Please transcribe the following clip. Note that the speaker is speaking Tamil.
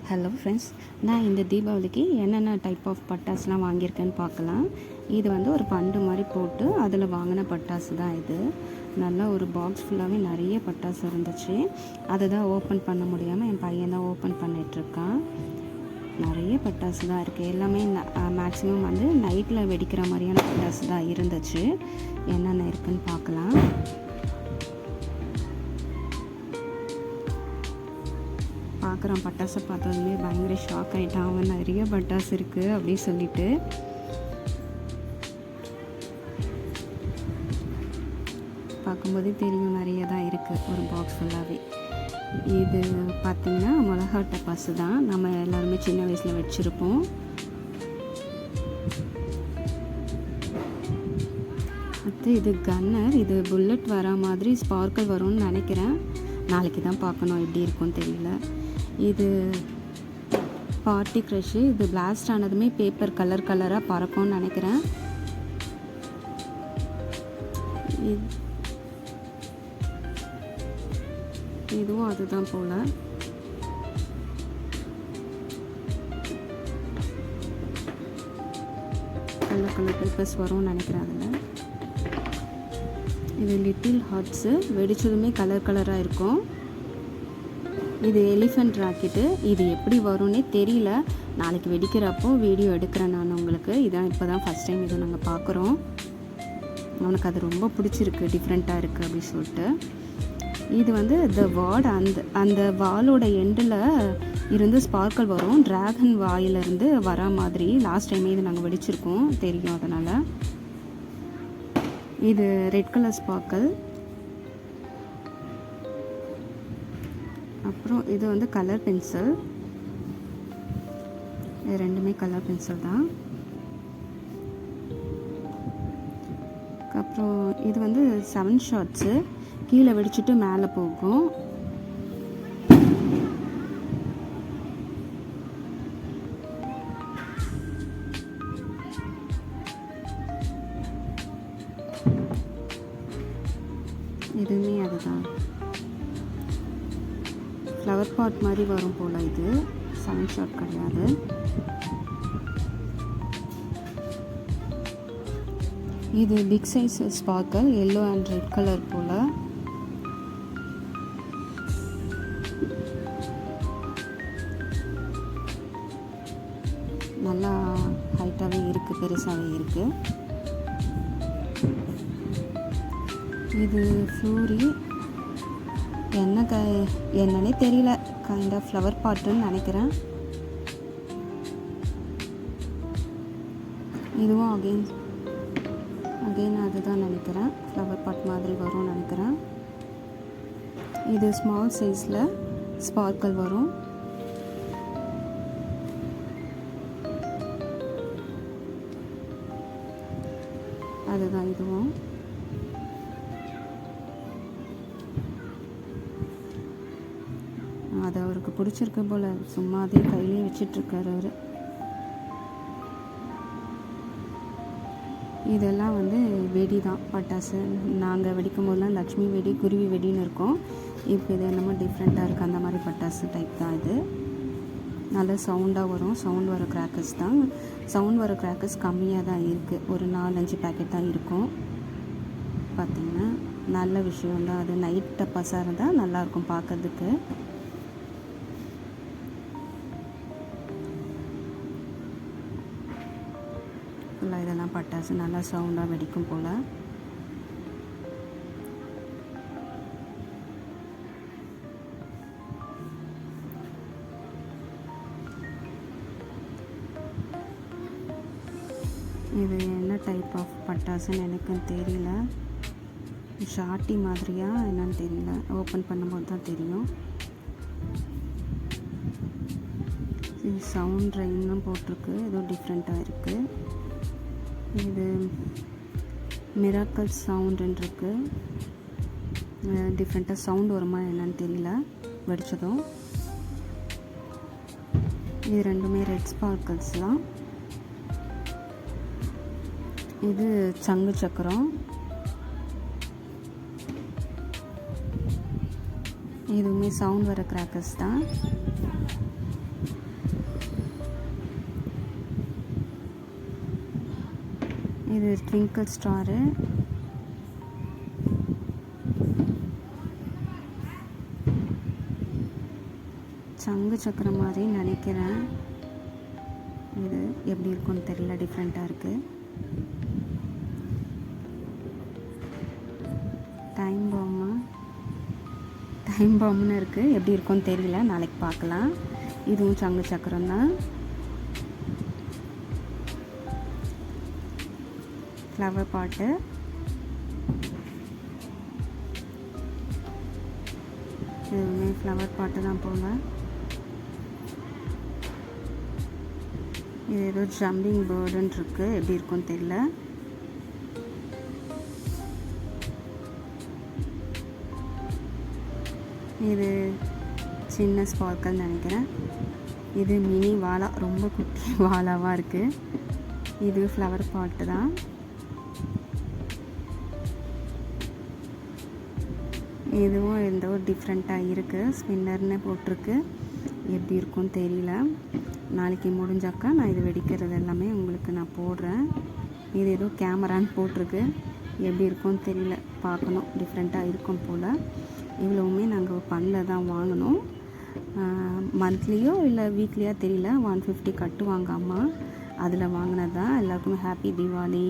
ஹலோ ஃப்ரெண்ட்ஸ், நான் இந்த தீபாவளிக்கு என்னென்ன டைப் ஆஃப் பட்டாசுலாம் வாங்கியிருக்கேன்னு பார்க்கலாம். இது வந்து ஒரு பண்டு மாதிரி போட்டு அதில் வாங்கின பட்டாசு தான் இது. நல்லா ஒரு பாக்ஸ் ஃபுல்லாகவே நிறைய பட்டாசு இருந்துச்சு. அதை தான் ஓப்பன் பண்ண முடியாமல் என் பையன் தான் ஓப்பன் பண்ணிகிட்ருக்கான். நிறைய பட்டாசு தான் இருக்குது. எல்லாமே மேக்ஸிமம் வந்து நைட்டில் வெடிக்கிற மாதிரியான பட்டாசு தான் இருந்துச்சு. என்னென்ன இருக்குதுன்னு பார்க்கலாம். பார்க்குறான், பட்டாசை பார்த்ததுமே பயங்கர ஷாக் ஆகிட்டான். அவன் நிறைய பட்டாசு இருக்குது அப்படின்னு சொல்லிட்டு. பார்க்கும்போதே தெரியும் நிறைய தான் இருக்குது ஒரு பாக்ஸ் ஃபுல்லாகவே. இது பார்த்திங்கன்னா மிளகா டப்பாசு தான். நம்ம எல்லாருமே சின்ன வயசில் வச்சுருப்போம். அடுத்து இது கன்னர். இது புல்லட் வர மாதிரி ஸ்பார்க்கிள் வரும்னு நினைக்கிறேன். நாளைக்கு தான் பார்க்கணும் எப்படி இருக்கும்னு தெரியல. இது பார்ட்டி க்ரஷ்ஷு. இது பிளாஸ்ட் ஆனதுமே பேப்பர் கலர் கலராக பறக்கும்னு நினைக்கிறேன். இதுவும் அதுதான் போல். கலர் கலர் பேப்பர்ஸ் வரும்னு நினைக்கிறேன் அதில். இது லிட்டில் ஹார்ட்ஸு. வெடிச்சதுமே கலர் கலராக இருக்கும். இது எலிஃபெண்ட் ராக்கெட்டு. இது எப்படி வரும்னே தெரியல. நாளைக்கு வெடிக்கிறப்போ வீடியோ எடுக்கிறேன் நான் உங்களுக்கு. இதான் இப்போ தான் ஃபஸ்ட் டைம் இதை நாங்கள் பார்க்குறோம். அவனுக்கு அது ரொம்ப பிடிச்சிருக்கு, டிஃப்ரெண்ட்டாக இருக்குது அப்படின்னு சொல்லிட்டு. இது வந்து த வார்டு. அந்த வாலோட எண்டில் இருந்து ஸ்பார்க்கிள் வரும். ட்ராகன் வாயிலிருந்து வர மாதிரி லாஸ்ட் டைமே இது நாங்கள் வெடிச்சிருக்கோம், தெரியும் அதனால். இது ரெட் கலர் ஸ்பார்க்கிள். அப்புறம் இது வந்து கலர் பென்சில். இது ரெண்டுமே கலர் பென்சில் தான். அப்புறம் இது வந்து 7 ஷாட்ஸு. கீழே வெடிச்சுட்டு மேலே போகும். இதுவுமே அதுதான். ஃப்ளவர் பாட் மாதிரி வரும் போல். இது 7 ஷாட் கிடையாது. இது big size sparkle. Yellow and red colour ball. நல்லா ஹைட்டாகவே இருக்குது, பெருசாகவே இருக்குது. இது ஃப்ளூரி. என்னன்னே தெரியல. கைண்ட் ஆஃப் ஃப்ளவர் பாட்டுன்னு நினைக்கிறேன். இதுவும் அகெயின் அதுதான் நினைக்கிறேன். ஃப்ளவர் பாட் மாதிரி வரும்னு நினைக்கிறேன். இது ஸ்மால் சைஸில் ஸ்பார்க்கிள் வரும். அதுதான் இதுவும். அது அவருக்கு பிடிச்சிருக்கு போல். சும்மா அதே கையிலே வச்சிட்ருக்காரு அவர். இதெல்லாம் வந்து வெடி தான், பட்டாசு. நாங்கள் வெடிக்கும் போதெல்லாம் லட்சுமி வெடி, குருவி வெடின்னு இருக்கும். இப்போ இது என்னமோ டிஃப்ரெண்ட்டாக இருக்குது. அந்த மாதிரி பட்டாசு டைப் தான் இது. நல்ல சவுண்டாக வரும். சவுண்ட் வர கிராக்கர்ஸ் தான். சவுண்ட் வர கிராக்கர்ஸ் கம்மியாக தான் இருக்குது. ஒரு 4-5 பேக்கெட் தான் இருக்கும். பார்த்திங்கன்னா நல்ல விஷயந்தான். அது நைட் டப்பாஸாக இருந்தால் நல்லாயிருக்கும் பார்க்கறதுக்கு. இதெல்லாம் பட்டாசு நல்லா சவுண்டாக வெடிக்கும் போல். இது என்ன டைப் ஆஃப் பட்டாசுன்னு எனக்கு தெரியல. ஷார்ட்டி மாதிரியா என்னன்னு தெரியல. ஓப்பன் பண்ணும்போது தான் தெரியும். இது சவுண்ட் ரெயின்னும் போட்டிருக்கு. ஏதோ டிஃப்ரெண்ட்டாக இருக்குது. இது மிராக்கல் சவுண்டுன்னு இருக்குது. டிஃப்ரெண்ட்டாக சவுண்ட் வருமா என்னன்னு தெரியல வெடிச்சதும். இது ரெண்டுமே ரெட் ஸ்பார்க்கிள்ஸ் தான். இது சங்கு சக்கரம். இதுவுமே சவுண்ட் வர கிராக்கர்ஸ் தான். இது ட்விங்கிள் ஸ்டாரு. சங்கு சக்கரம் மாதிரி நினைக்கிறேன். இது எப்படி இருக்குன்னு தெரியல, டிஃப்ரெண்ட்டாக இருக்குது. டைம் பாம்னு இருக்குது, எப்படி இருக்குன்னு தெரியல, நாளைக்கு பார்க்கலாம். இதுவும் சங்கு சக்கரம் தான். ஃப்ளவர் பாட்டு. இதுவுமே ஃப்ளவர் பாட்டு தான் போங்க. இது ஏதோ ஜம்பிங் பேர்டுன்னு இருக்குது, எப்படி இருக்குன்னு தெரியல. இது சின்ன ஸ்பார்க்கல் நினைக்கிறேன். இது மினி வாலா, ரொம்ப குட்டி வாலாவாக இருக்குது. இது ஃப்ளவர் பாட்டு தான். இதுவும் எந்த ஒரு டிஃப்ரெண்ட்டாக இருக்குது, ஸ்பின்னர்னு போட்டிருக்கு, எப்படி இருக்குன்னு தெரியல. நாளைக்கு முடிஞ்சாக்கா நான் இது வெடிக்கிறது எல்லாமே உங்களுக்கு நான் போடுறேன். இது ஏதோ கேமரான்னு போட்டிருக்கு, எப்படி இருக்குன்னு தெரியல, பார்க்கணும். டிஃப்ரெண்ட்டாக இருக்கும் போல். இவ்வளவுமே நாங்கள் பண்ணில் தான் வாங்கினோம். மந்த்லியோ இல்லை வீக்லியாக தெரியல. 150 கட்டுவாங்க அம்மா, அதில் வாங்கினது தான். எல்லாருக்குமே ஹாப்பி தீபாவளி.